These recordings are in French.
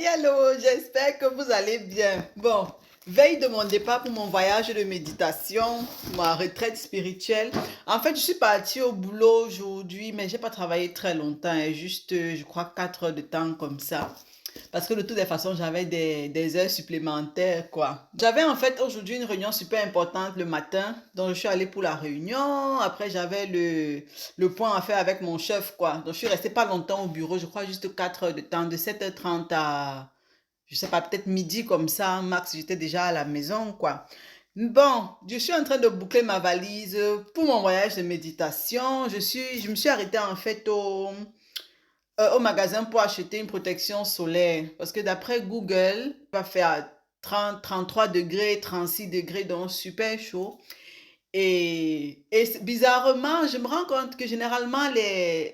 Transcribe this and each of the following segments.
Allô, j'espère que vous allez bien. Bon, veille de mon départ pour mon voyage de méditation, ma retraite spirituelle. En fait, je suis partie au boulot aujourd'hui, mais j'ai pas travaillé très longtemps, juste, je crois, 4 heures de temps comme ça. Parce que de toutes les façons, j'avais des heures supplémentaires, quoi. J'avais en fait aujourd'hui une réunion super importante le matin, donc je suis allée pour la réunion. Après, j'avais le point à faire avec mon chef, quoi. Donc, je suis restée pas longtemps au bureau, je crois juste 4 heures de temps, de 7h30 à, je sais pas, peut-être midi comme ça, max, j'étais déjà à la maison, quoi. Bon, je suis en train de boucler ma valise pour mon voyage de méditation. Je me suis arrêtée en fait au magasin pour acheter une protection solaire. Parce que d'après Google, il va faire 30, 33 degrés, 36 degrés, donc super chaud. Bizarrement, je me rends compte que généralement, les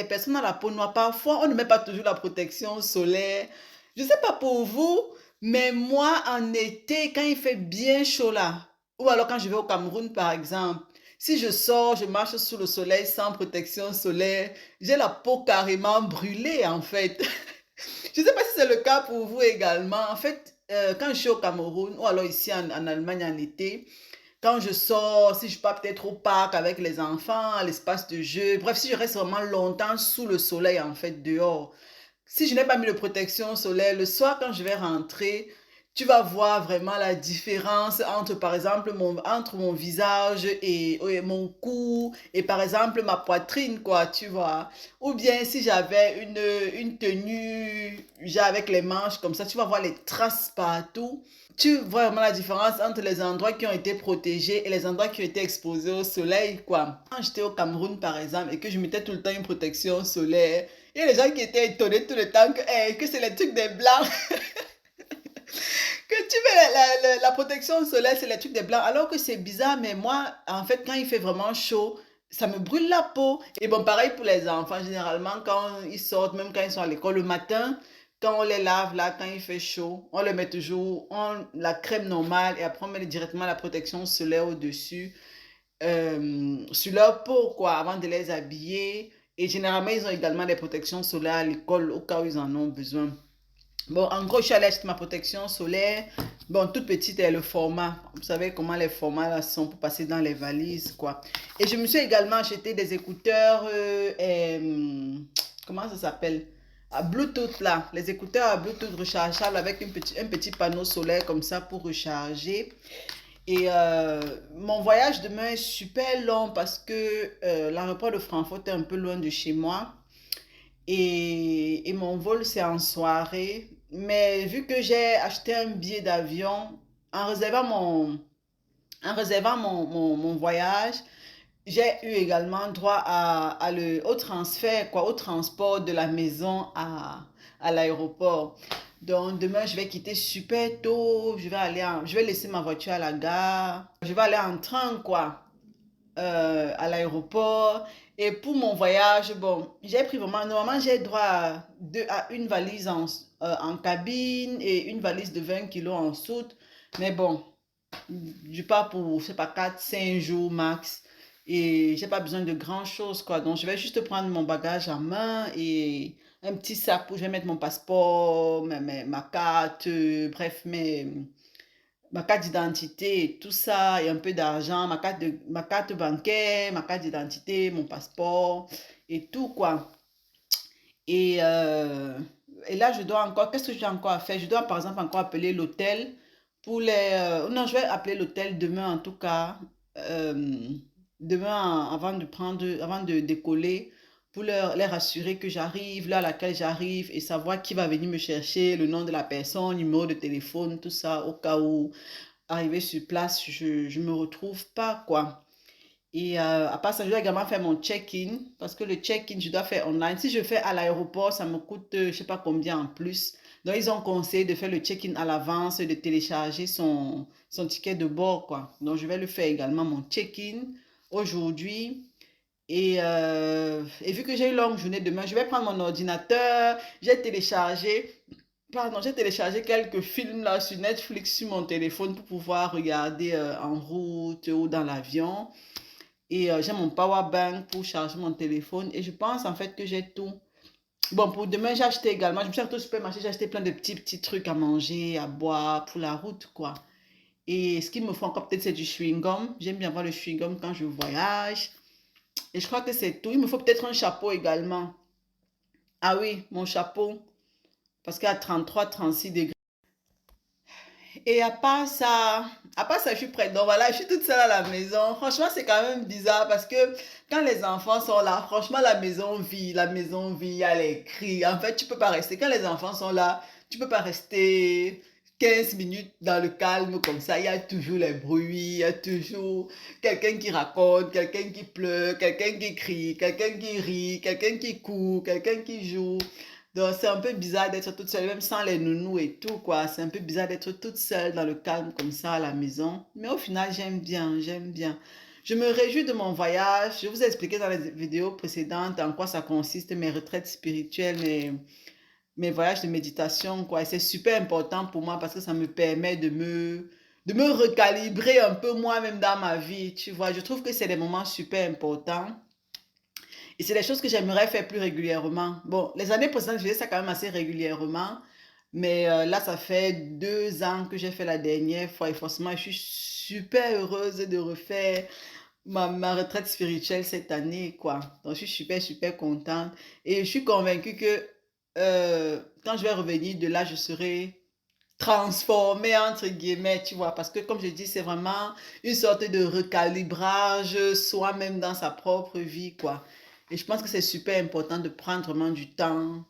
personnes à la peau noire, parfois, on ne met pas toujours la protection solaire. Je ne sais pas pour vous, mais moi, en été, quand il fait bien chaud là, ou alors quand je vais au Cameroun, par exemple, si je sors, je marche sous le soleil sans protection solaire, j'ai la peau carrément brûlée, en fait. Je ne sais pas si c'est le cas pour vous également. En fait, quand je suis au Cameroun, ou alors ici en Allemagne en été, quand je sors, si je pars peut-être au parc avec les enfants, à l'espace de jeu, bref, si je reste vraiment longtemps sous le soleil, en fait, dehors, si je n'ai pas mis de protection solaire, le soir, quand je vais rentrer, tu vas voir vraiment la différence entre, par exemple, entre mon visage et mon cou, et par exemple, ma poitrine, quoi, tu vois. Ou bien, si j'avais une tenue, genre avec les manches comme ça, tu vas voir les traces partout. Tu vois vraiment la différence entre les endroits qui ont été protégés et les endroits qui ont été exposés au soleil, quoi. Quand j'étais au Cameroun, par exemple, et que je mettais tout le temps une protection solaire, il y a des gens qui étaient étonnés tout le temps que, que c'est les trucs des blancs, que tu mets la protection solaire, c'est les trucs des blancs, alors que c'est bizarre, mais moi, en fait, quand il fait vraiment chaud, ça me brûle la peau. Et bon, pareil pour les enfants, généralement, quand ils sortent, même quand ils sont à l'école le matin, quand on les lave, là, quand il fait chaud, on les met toujours la crème normale et après on met directement la protection solaire au-dessus, sur leur peau, quoi, avant de les habiller. Et généralement, ils ont également des protections solaires à l'école au cas où ils en ont besoin. Bon, en gros, je suis allée acheter ma protection solaire. Bon, toute petite est le format. Vous savez comment les formats là sont pour passer dans les valises, quoi. Et je me suis également acheté des écouteurs, comment ça s'appelle? À Bluetooth là. Les écouteurs à Bluetooth rechargeables avec un petit panneau solaire comme ça pour recharger. Et mon voyage demain est super long parce que l'aéroport de Francfort est un peu loin de chez moi. Et mon vol, c'est en soirée. Mais vu que j'ai acheté un billet d'avion, en réservant mon voyage, j'ai eu également droit au transfert, quoi, au transport de la maison à l'aéroport. Donc demain, je vais quitter super tôt. Je vais laisser ma voiture à la gare. Je vais aller en train, quoi, à l'aéroport. Et pour mon voyage, bon, j'ai pris vraiment, normalement j'ai droit à une valise en cabine et une valise de 20 kilos en soute. Mais bon, je pars pour, je sais pas, 4 5 jours max. Et j'ai pas besoin de grand chose, quoi. Donc je vais juste prendre mon bagage en main et un petit sac où je vais mettre mon passeport, ma carte, bref, ma carte d'identité, tout ça, et un peu d'argent, ma carte bancaire, ma carte d'identité, mon passeport, et tout, quoi. Et, euh, et là, qu'est-ce que j'ai encore à faire? Je dois, par exemple, encore appeler l'hôtel pour non, je vais appeler l'hôtel demain, en tout cas, euh, demain, avant de décoller, pour les rassurer que j'arrive, là à laquelle j'arrive, et savoir qui va venir me chercher, le nom de la personne, numéro de téléphone, tout ça, au cas où arrivé sur place, je me retrouve pas, quoi. Et à part ça, je dois également faire mon check-in, parce que le check-in, je dois faire online. Si je fais à l'aéroport, ça me coûte, je sais pas combien en plus. Donc, ils ont conseillé de faire le check-in à l'avance, de télécharger son ticket de bord, quoi. Donc, je vais le faire également, mon check-in, aujourd'hui. Et vu que j'ai une longue journée demain, je vais prendre mon ordinateur, j'ai téléchargé quelques films là sur Netflix sur mon téléphone pour pouvoir regarder en route ou dans l'avion. Et j'ai mon power bank pour charger mon téléphone. Et je pense en fait que j'ai tout. Bon, pour demain, j'ai acheté également, je me suis arrêtée au supermarché, j'ai acheté plein de petits trucs à manger, à boire pour la route, quoi. Et ce qu'il me faut encore peut-être, c'est du chewing-gum. J'aime bien avoir le chewing-gum quand je voyage. Et je crois que c'est tout. Il me faut peut-être un chapeau également. Ah oui, mon chapeau. Parce qu'à 33, 36 degrés. Et à part ça, je suis prête. Donc voilà, je suis toute seule à la maison. Franchement, c'est quand même bizarre parce que quand les enfants sont là, franchement, la maison vit, il y a les cris. En fait, tu peux pas rester. Quand les enfants sont là, tu peux pas rester 15 minutes dans le calme comme ça. Il y a toujours les bruits, il y a toujours quelqu'un qui raconte, quelqu'un qui pleure, quelqu'un qui crie, quelqu'un qui rit, quelqu'un qui court, quelqu'un qui joue. Donc, c'est un peu bizarre d'être toute seule, même sans les nounous et tout, quoi. C'est un peu bizarre d'être toute seule dans le calme comme ça à la maison. Mais au final, j'aime bien, j'aime bien. Je me réjouis de mon voyage. Je vous ai expliqué dans les vidéos précédentes en quoi ça consiste, mes retraites spirituelles, mes voyages de méditation, quoi. Et c'est super important pour moi parce que ça me permet de me recalibrer un peu moi-même dans ma vie, tu vois. Je trouve que c'est des moments super importants. Et c'est des choses que j'aimerais faire plus régulièrement. Bon, les années précédentes, je faisais ça quand même assez régulièrement. Mais là, ça fait 2 ans que j'ai fait la dernière fois. Et forcément, je suis super heureuse de refaire ma retraite spirituelle cette année, quoi. Donc, je suis super, super contente. Et je suis convaincue que quand je vais revenir de là, je serai transformée, entre guillemets, tu vois. Parce que, comme je dis, c'est vraiment une sorte de recalibrage soi-même dans sa propre vie, quoi. Et je pense que c'est super important de prendre vraiment du temps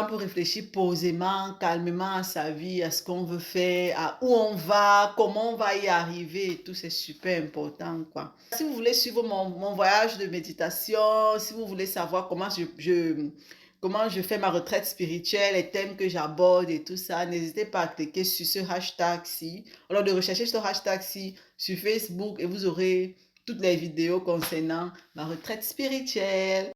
pour réfléchir posément, calmement à sa vie, à ce qu'on veut faire, à où on va, comment on va y arriver et tout, c'est super important, quoi. Si vous voulez suivre mon voyage de méditation, si vous voulez savoir comment je fais ma retraite spirituelle, les thèmes que j'aborde et tout ça, n'hésitez pas à cliquer sur ce hashtag-ci, alors de rechercher ce hashtag-ci sur Facebook et vous aurez toutes les vidéos concernant ma retraite spirituelle.